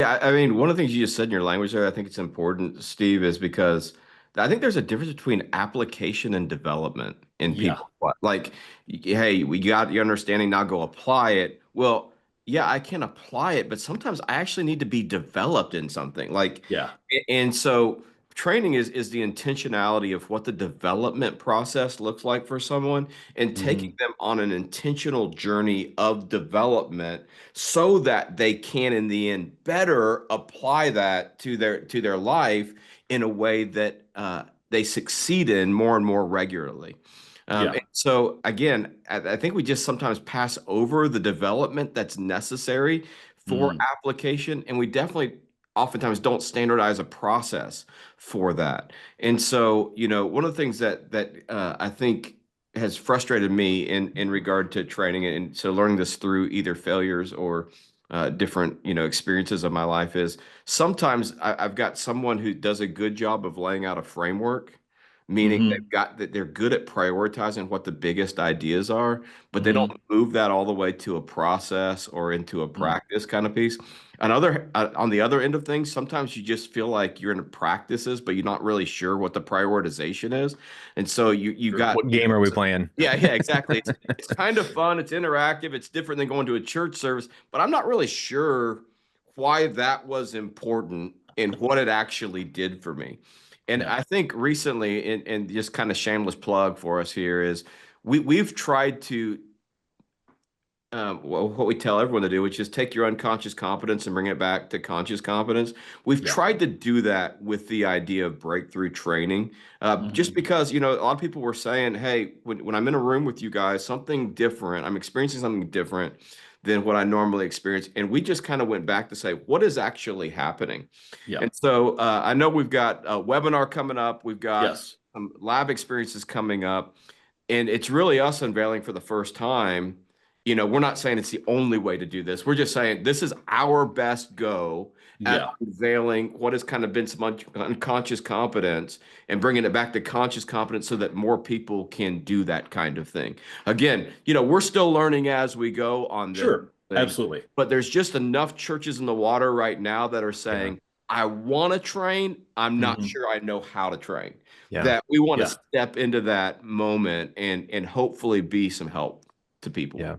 Yeah, I mean, one of the things you just said in your language there, I think it's important, Steve, is because I think there's a difference between application and development in Yeah. people. Like, hey, we got your understanding, now go apply it. Well, yeah, I can apply it, but sometimes I actually need to be developed in something. Like, Yeah. and so training is the intentionality of what the development process looks like for someone and taking Hmm. them on an intentional journey of development so that they can in the end better apply that to their life in a way that they succeed in more and more regularly. Yeah. And so again, I think we just sometimes pass over the development that's necessary for Mm. application, and we definitely oftentimes don't standardize a process for that. And so, one of the things that I think has frustrated me in regard to training, and so learning this through either failures or different experiences of my life is sometimes I've got someone who does a good job of laying out a framework, meaning Hmm. they've got that they're good at prioritizing what the biggest ideas are, but they don't Hmm. move that all the way to a process or into a Mm. practice kind of piece. On the other end of things, sometimes you just feel like you're in practices, but you're not really sure what the prioritization is. And so you Sure. got, What game are we so- playing? yeah, yeah, exactly. It's kind of fun, it's interactive, it's different than going to a church service, but I'm not really sure why that was important and what it actually did for me. And Yeah. I think recently, and just kind of shameless plug for us here is we've tried to well, what we tell everyone to do, which is take your unconscious competence and bring it back to conscious competence. We've Yeah. tried to do that with the idea of breakthrough training, just Hmm. because, a lot of people were saying, hey, when I'm in a room with you guys, something different, I'm experiencing something different than what I normally experience. And we just kind of went back to say, what is actually happening? Yeah. And so I know we've got a webinar coming up, we've got Yes. some lab experiences coming up. And it's really us unveiling for the first time. We're not saying it's the only way to do this. We're just saying this is our best go at Yeah. unveiling what has kind of been some unconscious competence and bringing it back to conscious competence so that more people can do that kind of thing. Again, we're still learning as we go on this Sure. thing, Absolutely. but there's just enough churches in the water right now that are Yeah. saying, I want to train. I'm not Hmm. sure I know how to train, Yeah. that we want to Yeah. step into that moment and hopefully be some help to people. Yeah.